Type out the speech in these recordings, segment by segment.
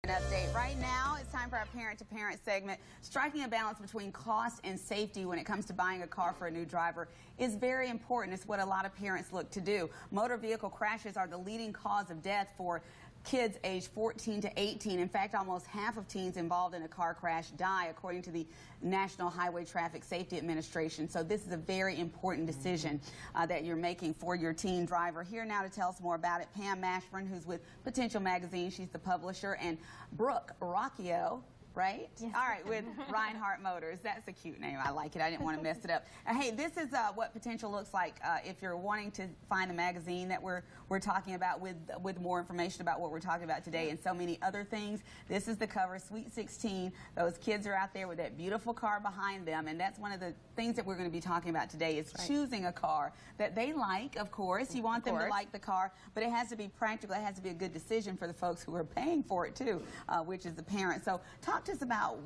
An update right now. It's time for our parent-to-parent segment. Striking a balance between cost and safety when it comes to buying a car for a new driver is very important. It's what a lot of parents look to do. Motor vehicle crashes are the leading cause of death for kids aged 14 to 18. In fact, almost half of teens involved in a car crash die, according to the National Highway Traffic Safety Administration. So this is a very important decision that you're making for your teen driver. Here now to tell us more about it, Pam Mashburn, who's with Potential Magazine. She's the publisher, and Brooke Rocchio, right? Yes. All right, with Reinhardt Motors. That's a cute name. I like it. I didn't want to mess it up. Hey, this is what Potential looks like if you're wanting to find the magazine that we're talking about with more information about what we're talking about today and so many other things. This is the cover, Sweet 16. Those kids are out there with that beautiful car behind them, and that's one of the things that we're going to be talking about today is choosing a car that they like, of course. You want them to like the car, but it has to be practical. It has to be a good decision for the folks who are paying for it, too, which is the parent. So talk to us about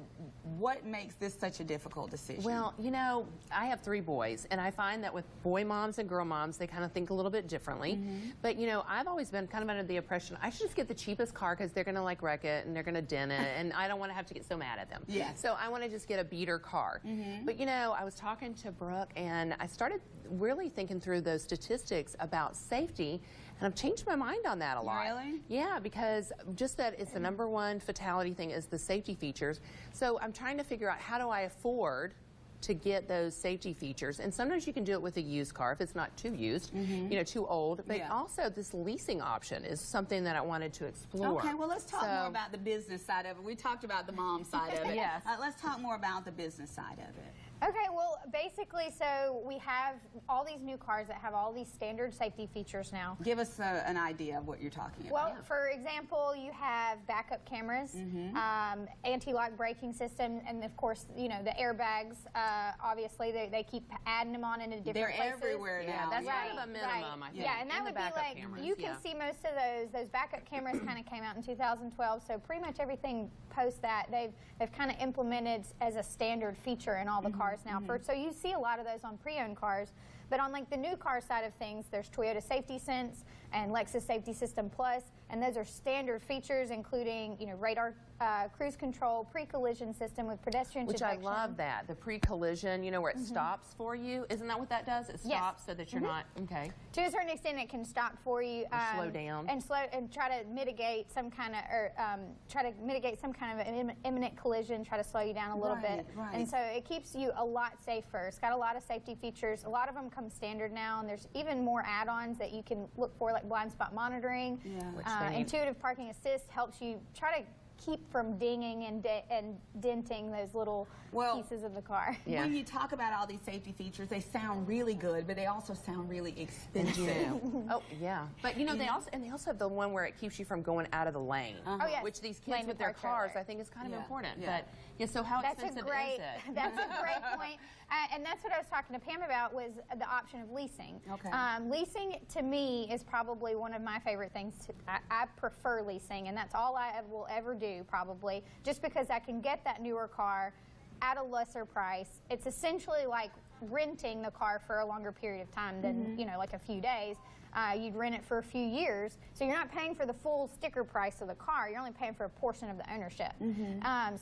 what makes this such a difficult decision. Well, you know, I have 3 boys, and I find that with boy moms and girl moms, they kind of think a little bit differently. But, you know, I've always been kind of under the impression I should just get the cheapest car because they're going to, like, wreck it and they're going to dent it, and I don't want to have to get so mad at them. Yes. So I want to just get a beater car. But, you know, I was talking to Brooke, and I started really thinking through those statistics about safety, and I've changed my mind on that a lot. Really? Yeah, because just that it's the #1 fatality thing is the safety features. So I'm trying to figure out how do I afford to get those safety features, and sometimes you can do it with a used car if it's not too used, you know, too old. But also this leasing option is something that I wanted to explore. Okay, well, let's talk more about the business side of it. We talked about the mom side of it. Yes. Let's talk more about the business side of it. Okay, well, basically, so we have all these new cars that have all these standard safety features now. Give us an idea of what you're talking about. Well, for example, you have backup cameras, anti-lock braking system, and of course, you know, the airbags. Obviously, they keep adding them on into different places. They're everywhere now. That's right, kind of a minimum, I think. Yeah, and that would be like, cameras, you can see most of those backup cameras kind of came out in 2012, so pretty much everything post that, they've kind of implemented as a standard feature in all the cars now. So you see a lot of those on pre-owned cars, but on like the new car side of things, there's Toyota Safety Sense and Lexus Safety System Plus, and those are standard features, including, you know, radar cruise control, pre-collision system with pedestrian detection. Which I love that, the pre-collision, you know, where it stops for you. Isn't that what that does? It stops so that you're not, To a certain extent, it can stop for you. Slow down. And try to mitigate some kind of an imminent collision, try to slow you down a little bit. And so it keeps you a lot safer. It's got a lot of safety features. A lot of them come standard now, and there's even more add-ons that you can look for, like blind spot monitoring. Intuitive parking assist helps you try to keep from dinging and denting those little pieces of the car. When you talk about all these safety features, they sound really good, but they also sound really expensive. Oh yeah, but you know they also have the one where it keeps you from going out of the lane, which these kids with their cars I think is kind of important. But yeah, so how expensive is it? That's a great point, and that's what I was talking to Pam about, was the option of leasing. Leasing to me is probably one of my favorite things. I prefer leasing, and that's all I will ever do, probably, just because I can get that newer car at a lesser price. It's essentially like renting the car for a longer period of time than, you know, like a few days. You'd rent it for a few years, so you're not paying for the full sticker price of the car. You're only paying for a portion of the ownership.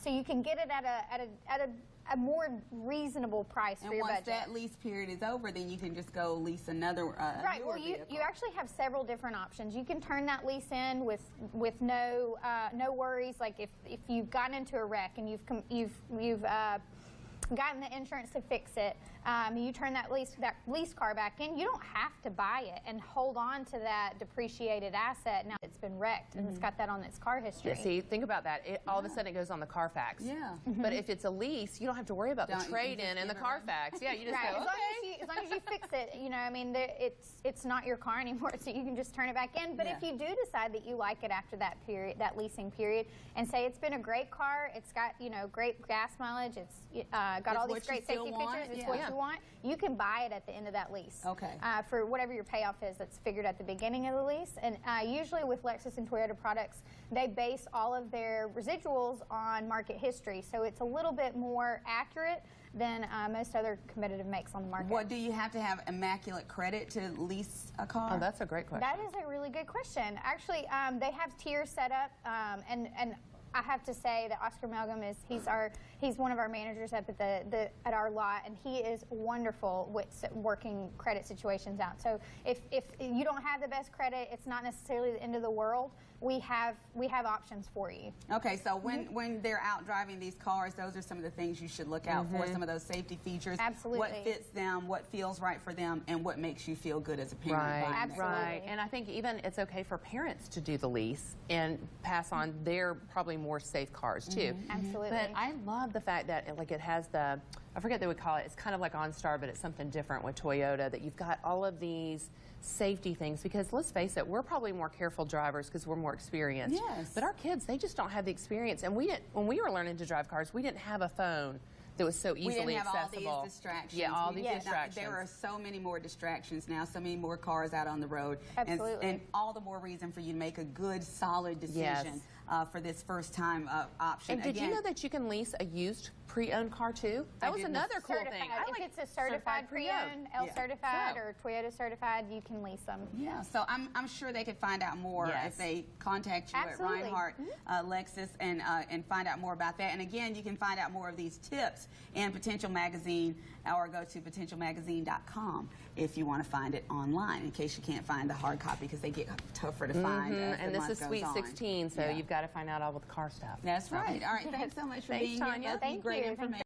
So you can get it at a more reasonable price for your budget. And once that lease period is over, then you can just go lease another right. Well, you actually have several different options. You can turn that lease in with no worries. Like if you've gotten into a wreck and you've gotten the insurance to fix it, you turn that lease car back in, you don't have to buy it and hold on to that depreciated asset now it's been wrecked and it's got that on its car history. Yeah, see, think about that. All of a sudden it goes on the Carfax. But if it's a lease, you don't have to worry about the trade-in and the Carfax. Yeah, you just go, as long as you fix it, you know, I mean, it's not your car anymore, so you can just turn it back in. But if you do decide that you like it after that period, that leasing period, and say it's been a great car, it's got, you know, great gas mileage, it's got all these great safety features, it's what you want, you can buy it at the end of that lease. For whatever your payoff is that's figured at the beginning of the lease. And usually with Lexus and Toyota products, they base all of their residuals on market history, so it's a little bit more accurate than most other competitive makes on the market. What, do you have to have immaculate credit to lease a car? Oh, that's a great question. That is a really good question. Actually, they have tiers set up, and I have to say that Oscar Malcolm he's one of our managers up at our lot, and he is wonderful with working credit situations out. So if you don't have the best credit, it's not necessarily the end of the world. We have options for you. Okay, so when they're out driving these cars, those are some of the things you should look out for, some of those safety features. Absolutely. What fits them, what feels right for them, and what makes you feel good as a parent. Right, buying that. Absolutely. right. And I think even it's okay for parents to do the lease and pass on their probably more safe cars too. Absolutely. But I love the fact that like it has the, I forget what they would call it, it's kind of like OnStar, but it's something different with Toyota, that you've got all of these safety things, because let's face it, we're probably more careful drivers because we're more experienced. Yes. But our kids, they just don't have the experience. And we didn't, when we were learning to drive cars, we didn't have a phone that was so easily we didn't have accessible. all these distractions. Yeah, all We these did not- distractions. There are so many more distractions now, so many more cars out on the road. Absolutely. And all the more reason for you to make a good, solid decision Yes. for this first-time option. And did you Again, know that you can lease a used pre-owned car too? That was didn't. another cool Certified. thing. If it's a certified pre-owned, L Yeah. certified, So. or Toyota certified, you can lease them. Yeah, so I'm sure they could find out more Yes. if they contact you Absolutely. at Reinhardt Lexus and find out more about that. And again, you can find out more of these tips in Potential Magazine, or go to potentialmagazine.com if you want to find it online, in case you can't find the hard copy, because they get tougher to find as the And this month is goes Sweet on. 16, so Yeah. you've got to find out all the car stuff. That's right. All right, thanks so much for Thanks, being here. Tanya. Both of you. Thank Great you. information.